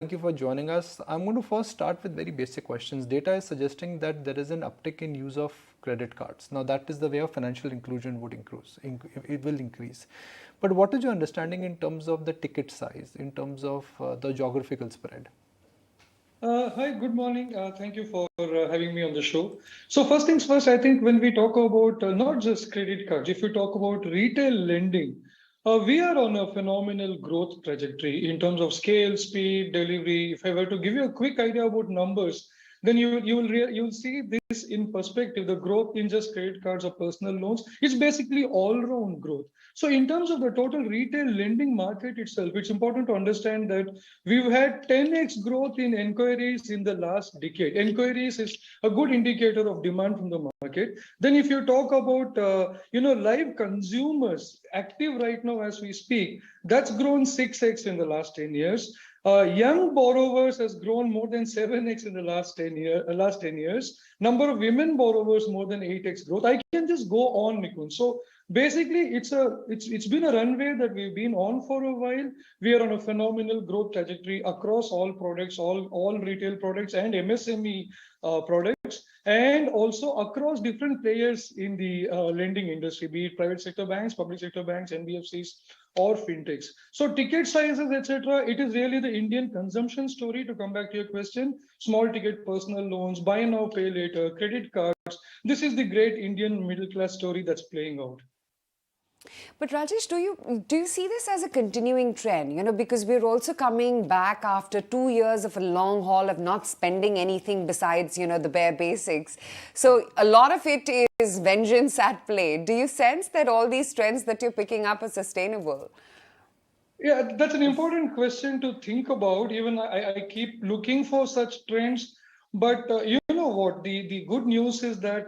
Thank you for joining us. I'm going to first start with very basic questions. Data is suggesting that there is an uptick in use of credit cards. Now, that is the way of financial inclusion would increase. It will increase. But what is your understanding in terms of the ticket size, in terms of the geographical spread? Hi, good morning. Thank you for having me on the show. So first things first, I think when we talk about not just credit cards, if you talk about retail lending, we are on a phenomenal growth trajectory in terms of scale, speed, delivery. If I were to give you a quick idea about numbers, then you will see this in perspective. The growth in just credit cards or personal loans, it's basically all-round growth. So in terms of the total retail lending market itself, it's important to understand that we've had 10x growth in inquiries in the last decade. Inquiries is a good indicator of demand from the market. Then if you talk about live consumers active right now as we speak, that's grown 6x in the last 10 years. Young borrowers has grown more than 7x in the last 10 years. Number of women borrowers more than 8x growth. I can just go on, Nikun. So basically, it's been a runway that we've been on for a while. We are on a phenomenal growth trajectory across all products, all retail products and MSME products, and also across different players in the lending industry, be it private sector banks, public sector banks, NBFCs, or fintechs. So ticket sizes, etc. It is really the Indian consumption story. To come back to your question, small ticket personal loans, buy now, pay later, credit cards. This is the great Indian middle class story that's playing out. But Rajesh, do you see this as a continuing trend? Because we're also coming back after 2 years of a long haul of not spending anything besides, the bare basics. So a lot of it is vengeance at play. Do you sense that all these trends that you're picking up are sustainable? Yeah, that's an important question to think about. Even I keep looking for such trends. But you know what? The good news is that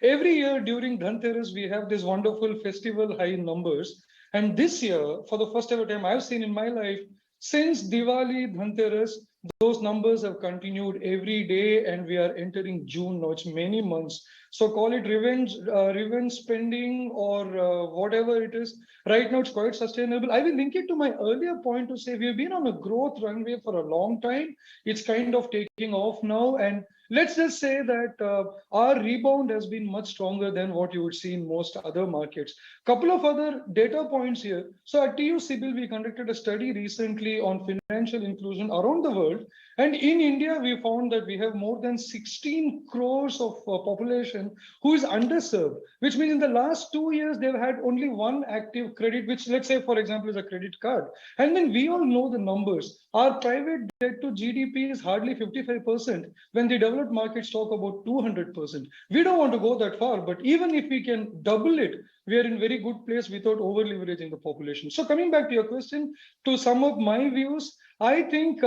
every year during Dhanteras, we have this wonderful festival high numbers. And this year, for the first ever time I've seen in my life, since Diwali, Dhanteras, those numbers have continued every day, and we are entering June now. It's many months. So call it revenge spending or whatever it is. Right now, it's quite sustainable. I will link it to my earlier point to say we've been on a growth runway for a long time. It's kind of taking off now, and let's just say that our rebound has been much stronger than what you would see in most other markets. Couple of other data points here. So at TU CIBIL, we conducted a study recently on financial inclusion around the world. And in India, we found that we have more than 16 crores of population who is underserved, which means in the last 2 years, they've had only one active credit, which let's say, for example, is a credit card. And then we all know the numbers. Our private debt to GDP is hardly 55% when the developed markets talk about 200%. We don't want to go that far, but even if we can double it, we are in very good place without over leveraging the population. So coming back to your question, to sum up my views, I think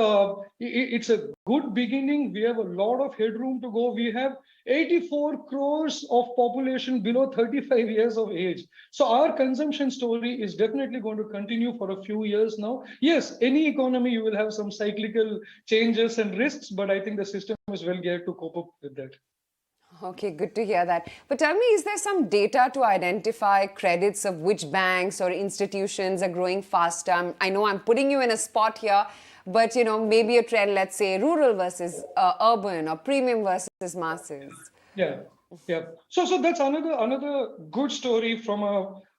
it's a good beginning. We have a lot of headroom to go. We have 84 crores of population below 35 years of age. So our consumption story is definitely going to continue for a few years now. Yes, any economy, you will have some cyclical changes and risks, but I think the system is well geared to cope up with that. Okay, good to hear that. But tell me, is there some data to identify credits of which banks or institutions are growing faster? I know I'm putting you in a spot here, but maybe a trend, let's say rural versus urban or premium versus masses. Yeah, yeah. So that's another good story from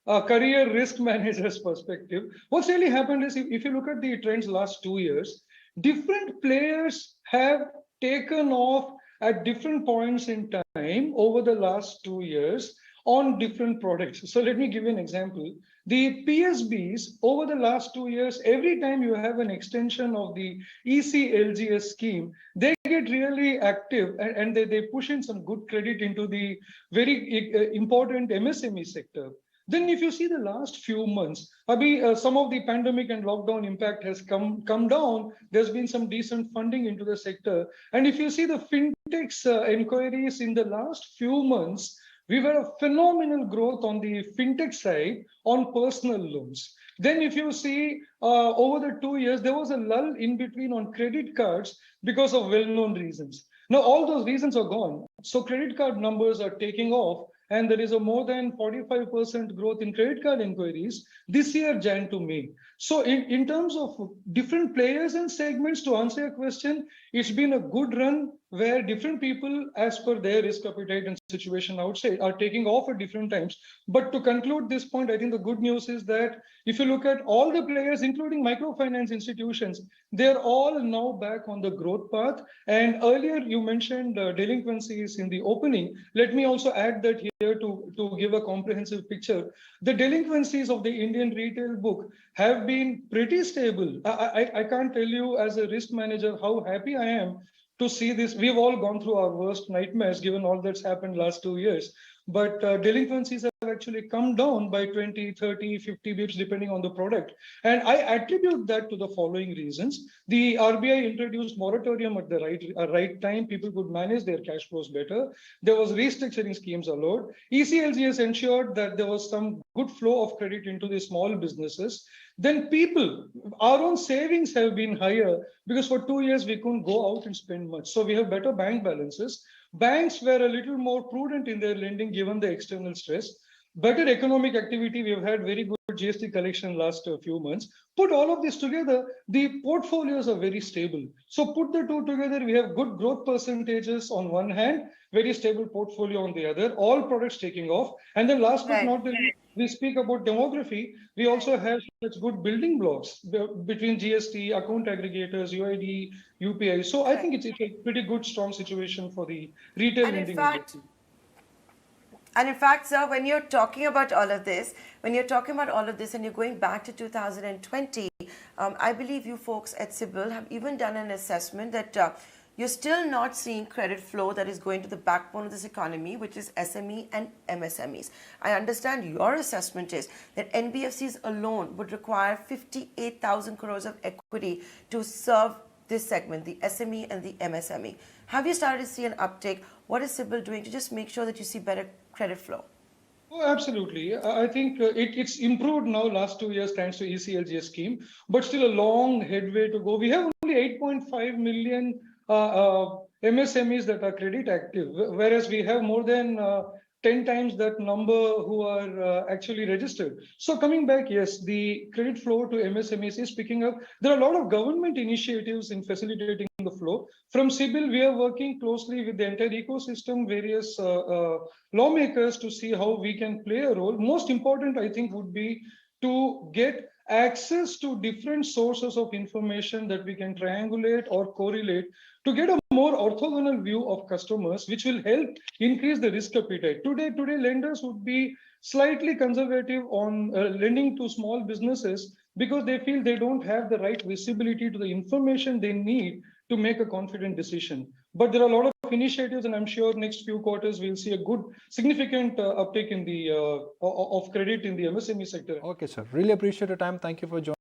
a career risk manager's perspective. What's really happened is if you look at the trends last 2 years, different players have taken off at different points in time over the last 2 years on different products. So let me give you an example. The PSBs over the last 2 years, every time you have an extension of the ECLGS scheme, they get really active and they push in some good credit into the very important MSME sector. Then if you see the last few months, Abhi, some of the pandemic and lockdown impact has come down. There's been some decent funding into the sector. And if you see the fintechs inquiries in the last few months, we've had a phenomenal growth on the fintech side on personal loans. Then if you see over the 2 years, there was a lull in between on credit cards because of well-known reasons. Now, all those reasons are gone. So credit card numbers are taking off. and there is a more than 45% growth in credit card inquiries this year, Jan to May. So in terms of different players and segments, to answer your question, it's been a good run where different people, as per their risk appetite and situation outside, are taking off at different times. But to conclude this point, I think the good news is that if you look at all the players, including microfinance institutions, they're all now back on the growth path. And earlier you mentioned delinquencies in the opening. Let me also add that here to give a comprehensive picture. The delinquencies of the Indian retail book have been pretty stable. I can't tell you as a risk manager how happy I am to see this. We've all gone through our worst nightmares given all that's happened last 2 years. But delinquencies have actually come down by 20, 30, 50 bips depending on the product. And I attribute that to the following reasons. The RBI introduced moratorium at the right time. People could manage their cash flows better. There was restructuring schemes allowed. ECLGS ensured that there was some good flow of credit into the small businesses. Then people, our own savings have been higher because for 2 years we couldn't go out and spend much. So we have better bank balances. Banks were a little more prudent in their lending given the external stress. Better economic activity, we have had very good GST collection last few months. Put all of this together, the portfolios are very stable. So put the two together, we have good growth percentages on one hand, very stable portfolio on the other, all products taking off. And then last but not the least, we speak about demography. We also have such good building blocks between GST, account aggregators, UID, UPI. So I think it's a pretty good, strong situation for the retail lending industry. And in fact, sir, when you're talking about all of this, and you're going back to 2020, I believe you folks at CIBIL have even done an assessment that you're still not seeing credit flow that is going to the backbone of this economy, which is SME and MSMEs. I understand your assessment is that NBFCs alone would require 58,000 crores of equity to serve this segment, the SME and the MSME. Have you started to see an uptick? What is CIBIL doing to just make sure that you see better credit flow? Oh, absolutely. I think it's improved now last 2 years thanks to ECLGS scheme, but still a long headway to go. We have only 8.5 million MSMEs that are credit active, whereas we have more than 10 times that number who are actually registered. So coming back, yes, the credit flow to MSMEs is picking up. There are a lot of government initiatives in facilitating the flow. From CIBIL, we are working closely with the entire ecosystem, various lawmakers to see how we can play a role. Most important, I think, would be to get access to different sources of information that we can triangulate or correlate to get a more orthogonal view of customers, which will help increase the risk appetite. Today lenders would be slightly conservative on lending to small businesses because they feel they don't have the right visibility to the information they need to make a confident decision. But there are a lot of initiatives, and I'm sure next few quarters we'll see a good, significant uptake in the of credit in the MSME sector. Okay, sir. Really appreciate your time. Thank you for joining.